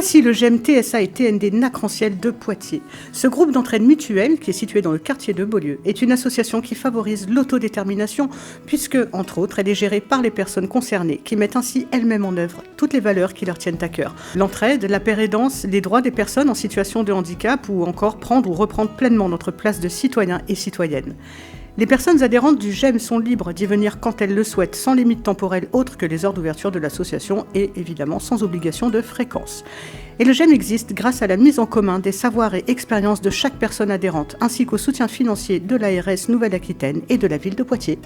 Voici le GEM TSA et TND Nacranciel de Poitiers. Ce groupe d'entraide mutuelle, qui est situé dans le quartier de Beaulieu, est une association qui favorise l'autodétermination, puisque, entre autres, elle est gérée par les personnes concernées, qui mettent ainsi elles-mêmes en œuvre toutes les valeurs qui leur tiennent à cœur. L'entraide, la pérédance, les droits des personnes en situation de handicap, ou encore prendre ou reprendre pleinement notre place de citoyens et citoyennes. Les personnes adhérentes du GEM sont libres d'y venir quand elles le souhaitent, sans limite temporelle autre que les heures d'ouverture de l'association et évidemment sans obligation de fréquence. Et le GEM existe grâce à la mise en commun des savoirs et expériences de chaque personne adhérente, ainsi qu'au soutien financier de l'ARS Nouvelle-Aquitaine et de la ville de Poitiers.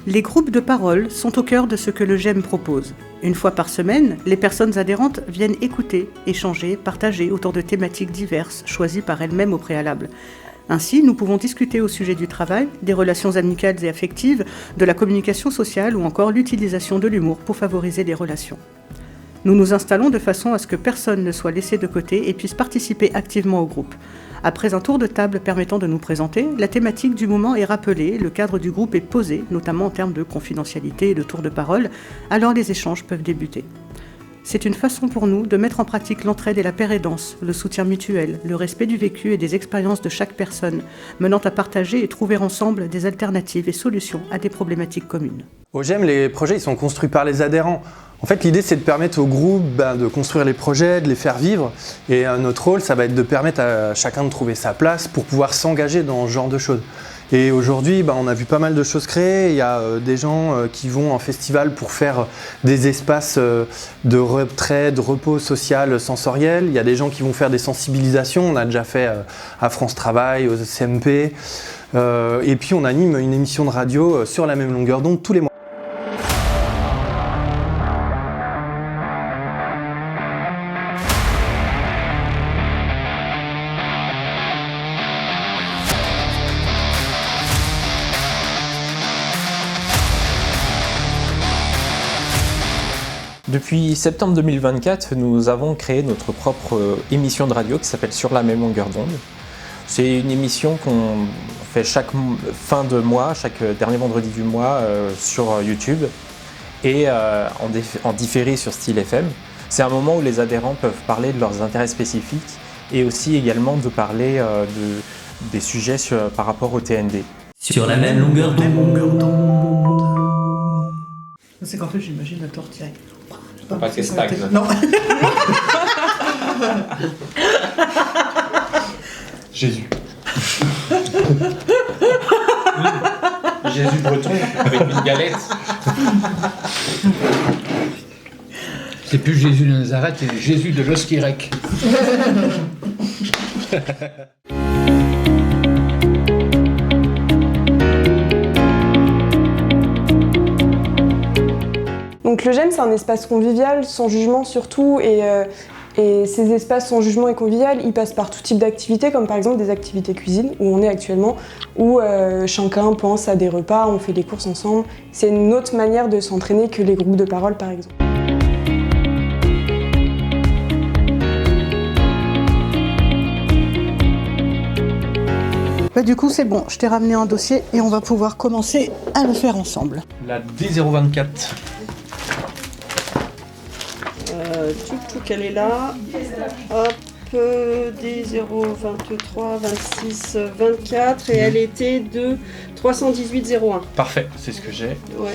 Les groupes de parole sont au cœur de ce que le GEM propose. Une fois par semaine, les personnes adhérentes viennent écouter, échanger, partager autour de thématiques diverses, choisies par elles-mêmes au préalable. Ainsi, nous pouvons discuter au sujet du travail, des relations amicales et affectives, de la communication sociale ou encore l'utilisation de l'humour pour favoriser les relations. Nous nous installons de façon à ce que personne ne soit laissé de côté et puisse participer activement au groupe. Après un tour de table permettant de nous présenter, la thématique du moment est rappelée, le cadre du groupe est posé, notamment en termes de confidentialité et de tour de parole, alors les échanges peuvent débuter. C'est une façon pour nous de mettre en pratique l'entraide et la pérédance, le soutien mutuel, le respect du vécu et des expériences de chaque personne, menant à partager et trouver ensemble des alternatives et solutions à des problématiques communes. Au GEM, les projets ils sont construits par les adhérents. En fait, l'idée, c'est de permettre au groupe de construire les projets, de les faire vivre. Et notre rôle, ça va être de permettre à chacun de trouver sa place pour pouvoir s'engager dans ce genre de choses. Et aujourd'hui, on a vu pas mal de choses créées. Il y a des gens qui vont en festival pour faire des espaces de retrait, de repos social, sensoriel. Il y a des gens qui vont faire des sensibilisations. On a déjà fait à France Travail, aux CMP. Et puis, on anime une émission de radio sur la même longueur d'onde tous les mois. Depuis septembre 2024, nous avons créé notre propre émission de radio qui s'appelle Sur la même longueur d'onde. C'est une émission qu'on fait chaque fin de mois, chaque dernier vendredi du mois sur YouTube et en différé sur Style FM. C'est un moment où les adhérents peuvent parler de leurs intérêts spécifiques et aussi également de parler des sujets par rapport au TND. Sur la même longueur d'onde. C'est qu'en fait, j'imagine la tortilla. Pas que c'est stagne. Non. Jésus. Jésus breton avec une galette. C'est plus Jésus de Nazareth, c'est Jésus de l'Oskirek. Donc le GEM, c'est un espace convivial, sans jugement surtout, et ces espaces sans jugement et convivial, ils passent par tout type d'activités, comme par exemple des activités cuisine, où on est actuellement, où chacun pense à des repas, on fait des courses ensemble. C'est une autre manière de s'entraîner que les groupes de parole, par exemple. Du coup, c'est bon, je t'ai ramené un dossier et on va pouvoir commencer à le faire ensemble. La D024. Elle est là. Hop, D023, 26, 24 et elle était de 318,01. Parfait, c'est ce que j'ai. Ouais.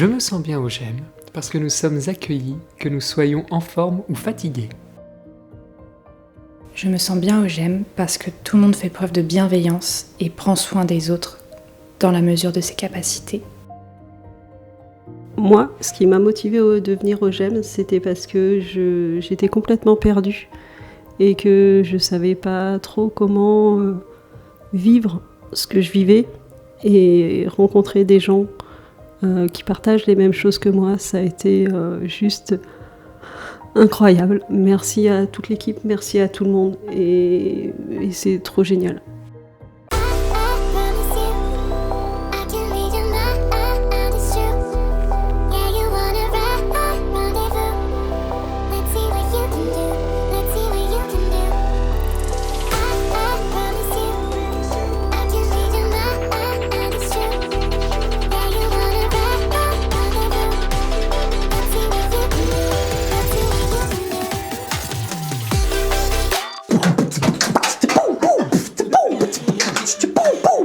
Je me sens bien au GEM parce que nous sommes accueillis, que nous soyons en forme ou fatigués. Je me sens bien au GEM parce que tout le monde fait preuve de bienveillance et prend soin des autres dans la mesure de ses capacités. Moi, ce qui m'a motivée de venir au GEM, c'était parce que j'étais complètement perdue et que je savais pas trop comment vivre ce que je vivais, et rencontrer des gens qui partagent les mêmes choses que moi, ça a été juste incroyable. Merci à toute l'équipe, merci à tout le monde, et c'est trop génial.